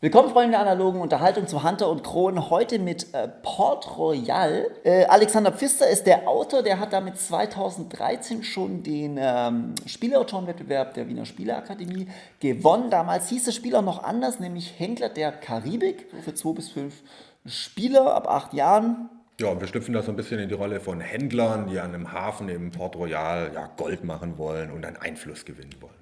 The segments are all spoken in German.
Willkommen, Freunde der analogen Unterhaltung zu Hunter und Kron. Heute mit Port Royal. Alexander Pfister ist der Autor, der hat damit 2013 schon den Spieleautorenwettbewerb der Wiener Spieleakademie gewonnen. Damals hieß das Spiel auch noch anders, nämlich Händler der Karibik für 2 bis 5 Spieler ab 8 Jahren. Ja, wir schlüpfen da so ein bisschen in die Rolle von Händlern, die an einem Hafen im Port Royal Gold machen wollen und einen Einfluss gewinnen wollen.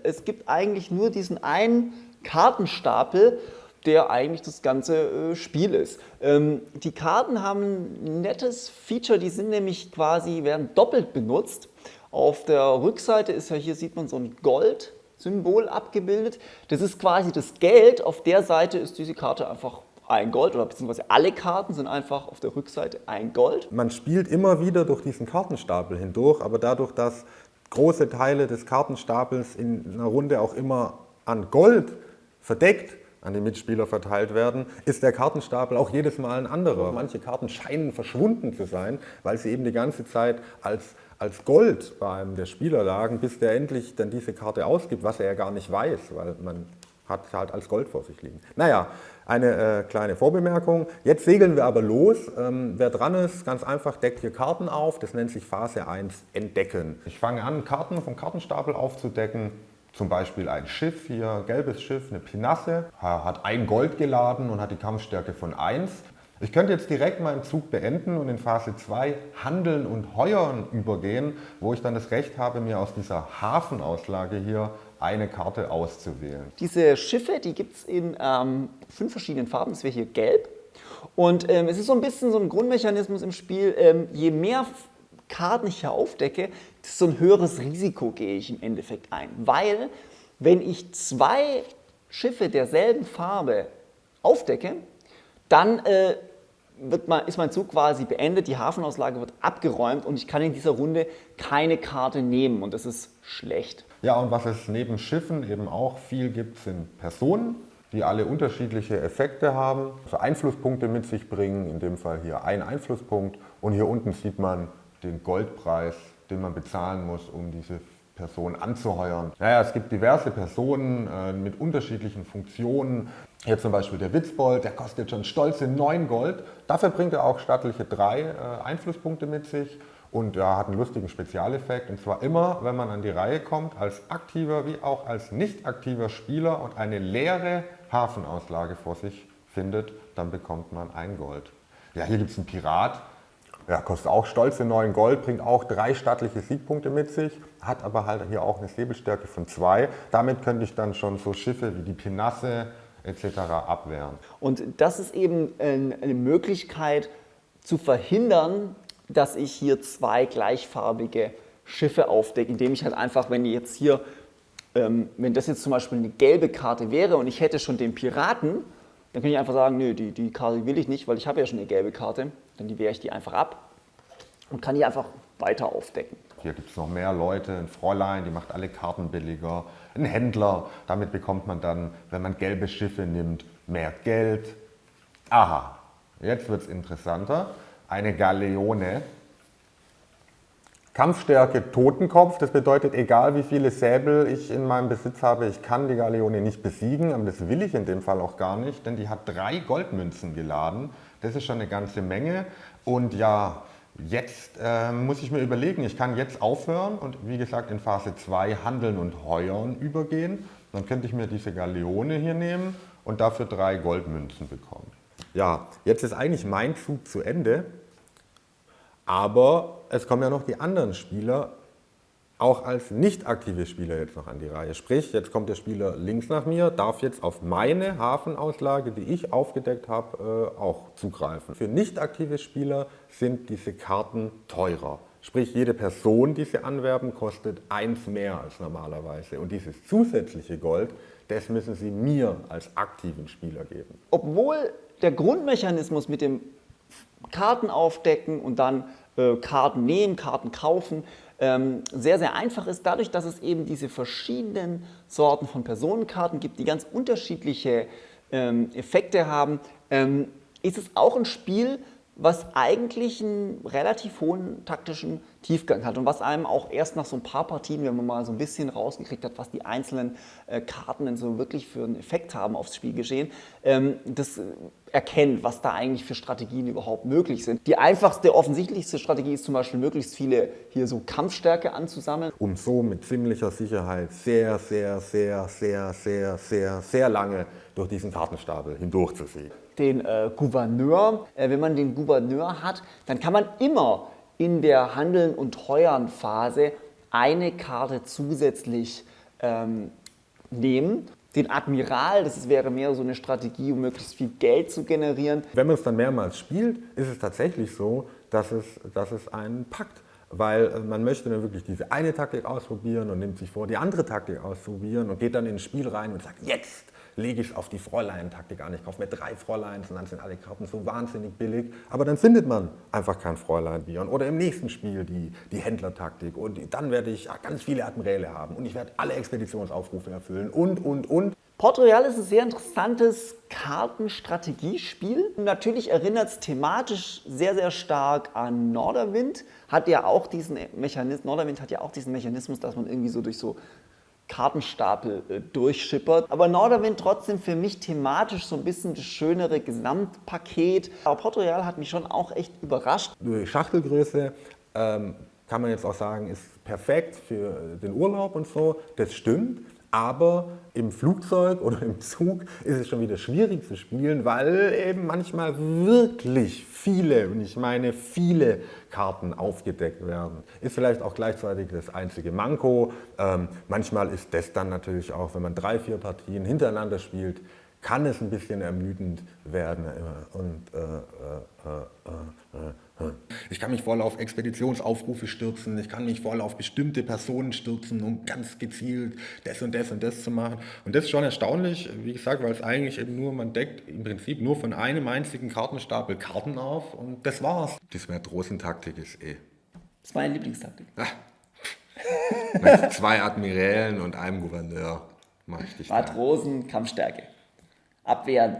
Es gibt eigentlich nur diesen einen Kartenstapel, der eigentlich das ganze Spiel ist. Die Karten haben ein nettes Feature, die sind nämlich werden doppelt benutzt. Auf der Rückseite ist ja hier, sieht man so ein Gold-Symbol abgebildet. Das ist quasi das Geld. Auf der Seite ist diese Karte einfach ein Gold, oder beziehungsweise alle Karten sind einfach auf der Rückseite ein Gold. Man spielt immer wieder durch diesen Kartenstapel hindurch, aber dadurch, dass große Teile des Kartenstapels in einer Runde auch immer an Gold verdeckt an die Mitspieler verteilt werden, ist der Kartenstapel auch jedes Mal ein anderer. Manche Karten scheinen verschwunden zu sein, weil sie eben die ganze Zeit als Gold bei einem der Spieler lagen, bis der endlich dann diese Karte ausgibt, was er ja gar nicht weiß, weil man hat halt als Gold vor sich liegen. Naja, eine kleine Vorbemerkung. Jetzt segeln wir aber los. Wer dran ist, ganz einfach, deckt hier Karten auf. Das nennt sich Phase 1 Entdecken. Ich fange an, Karten vom Kartenstapel aufzudecken. Zum Beispiel ein Schiff hier, gelbes Schiff, eine Pinasse, hat ein Gold geladen und hat die Kampfstärke von 1. Ich könnte jetzt direkt meinen Zug beenden und in Phase 2 Handeln und Heuern übergehen, wo ich dann das Recht habe, mir aus dieser Hafenauslage hier eine Karte auszuwählen. Diese Schiffe, die gibt es in 5 verschiedenen Farben. Das wäre hier gelb. Und es ist so ein bisschen so ein Grundmechanismus im Spiel. Je mehr Karten ich hier aufdecke, desto ein höheres Risiko gehe ich im Endeffekt ein. Weil, wenn ich 2 Schiffe derselben Farbe aufdecke, dann ist mein Zug quasi beendet, die Hafenauslage wird abgeräumt und ich kann in dieser Runde keine Karte nehmen und das ist schlecht. Ja, und was es neben Schiffen eben auch viel gibt, sind Personen, die alle unterschiedliche Effekte haben, also Einflusspunkte mit sich bringen, in dem Fall hier ein Einflusspunkt und hier unten sieht man den Goldpreis, den man bezahlen muss, um diese Person anzuheuern. Naja, es gibt diverse Personen mit unterschiedlichen Funktionen. Hier zum Beispiel der Witzbold, der kostet schon stolze 9 Gold. Dafür bringt er auch stattliche 3 Einflusspunkte mit sich und hat einen lustigen Spezialeffekt. Und zwar immer, wenn man an die Reihe kommt, als aktiver wie auch als nicht aktiver Spieler und eine leere Hafenauslage vor sich findet, dann bekommt man 1 Gold. Ja, hier gibt es einen Pirat. Ja, kostet auch stolze 9 Gold, bringt auch 3 stattliche Siegpunkte mit sich, hat aber halt hier auch eine Säbelstärke von 2. Damit könnte ich dann schon so Schiffe wie die Pinasse etc. abwehren. Und das ist eben eine Möglichkeit zu verhindern, dass ich hier 2 gleichfarbige Schiffe aufdecke, indem ich halt einfach, wenn das jetzt zum Beispiel eine gelbe Karte wäre und ich hätte schon den Piraten, dann könnte ich einfach sagen, nö, die Karte will ich nicht, weil ich habe ja schon eine gelbe Karte. Dann wehre ich die einfach ab und kann die einfach weiter aufdecken. Hier gibt es noch mehr Leute, ein Fräulein, die macht alle Karten billiger, ein Händler, damit bekommt man dann, wenn man gelbe Schiffe nimmt, mehr Geld. Aha, jetzt wird es interessanter. Eine Galeone. Kampfstärke Totenkopf, das bedeutet, egal wie viele Säbel ich in meinem Besitz habe, ich kann die Galeone nicht besiegen, aber das will ich in dem Fall auch gar nicht, denn die hat 3 Goldmünzen geladen. Das ist schon eine ganze Menge und ja, jetzt muss ich mir überlegen, ich kann jetzt aufhören und wie gesagt in Phase 2 Handeln und Heuern übergehen. Dann könnte ich mir diese Galeone hier nehmen und dafür 3 Goldmünzen bekommen. Ja, jetzt ist eigentlich mein Zug zu Ende. Aber es kommen ja noch die anderen Spieler, auch als nicht aktive Spieler jetzt noch an die Reihe. Sprich, jetzt kommt der Spieler links nach mir, darf jetzt auf meine Hafenauslage, die ich aufgedeckt habe, auch zugreifen. Für nicht aktive Spieler sind diese Karten teurer. Sprich, jede Person, die sie anwerben, kostet 1 mehr als normalerweise. Und dieses zusätzliche Gold, das müssen sie mir als aktiven Spieler geben. Obwohl der Grundmechanismus mit dem Karten aufdecken und dann Karten nehmen, Karten kaufen, sehr, sehr einfach ist, dadurch, dass es eben diese verschiedenen Sorten von Personenkarten gibt, die ganz unterschiedliche Effekte haben, ist es auch ein Spiel, was eigentlich einen relativ hohen taktischen Tiefgang hat und was einem auch erst nach so ein paar Partien, wenn man mal so ein bisschen rausgekriegt hat, was die einzelnen Karten denn so wirklich für einen Effekt haben aufs Spielgeschehen, das erkennt, was da eigentlich für Strategien überhaupt möglich sind. Die einfachste, offensichtlichste Strategie ist zum Beispiel, möglichst viele hier so Kampfstärke anzusammeln. Um so mit ziemlicher Sicherheit sehr, sehr, sehr, sehr, sehr, sehr, sehr lange durch diesen Kartenstapel hindurchzusiegen. Den Gouverneur. Wenn man den Gouverneur hat, dann kann man immer in der Handeln- und Heuern-Phase eine Karte zusätzlich nehmen. Den Admiral, wäre mehr so eine Strategie, um möglichst viel Geld zu generieren. Wenn man es dann mehrmals spielt, ist es tatsächlich so, dass es einen packt. Weil man möchte dann wirklich diese eine Taktik ausprobieren und nimmt sich vor, die andere Taktik auszuprobieren und geht dann ins Spiel rein und sagt, jetzt lege ich es auf die Fräulein-Taktik an. Ich kaufe mir 3 Fräuleins und dann sind alle Karten so wahnsinnig billig. Aber dann findet man einfach kein Fräulein-Bion. Oder im nächsten Spiel die Händlertaktik. Und dann werde ich ganz viele Admiräle haben. Und ich werde alle Expeditionsaufrufe erfüllen und. Port Royal ist ein sehr interessantes Kartenstrategiespiel. Natürlich erinnert es thematisch sehr, sehr stark an Norderwind. Norderwind hat ja auch diesen Mechanismus, dass man irgendwie so durch so Kartenstapel durchschippert. Aber Norderwind trotzdem für mich thematisch so ein bisschen das schönere Gesamtpaket. Aber Port Royal hat mich schon auch echt überrascht. Die Schachtelgröße kann man jetzt auch sagen, ist perfekt für den Urlaub und so. Das stimmt. Aber im Flugzeug oder im Zug ist es schon wieder schwierig zu spielen, weil eben manchmal wirklich viele, und ich meine viele Karten aufgedeckt werden. Ist vielleicht auch gleichzeitig das einzige Manko. Manchmal ist das dann natürlich auch, wenn man 3, 4 Partien hintereinander spielt, kann es ein bisschen ermüdend werden. Ich kann mich voll auf Expeditionsaufrufe stürzen, ich kann mich voll auf bestimmte Personen stürzen, um ganz gezielt das und das und das zu machen. Und das ist schon erstaunlich, wie gesagt, weil es eigentlich eben nur, man deckt im Prinzip nur von einem einzigen Kartenstapel Karten auf und das war's. Die Matrosentaktik ist Das ist meine Lieblingstaktik. Mit 2 Admirälen und einem Gouverneur mache ich dich. Matrosen, Kampfstärke. Abwehren.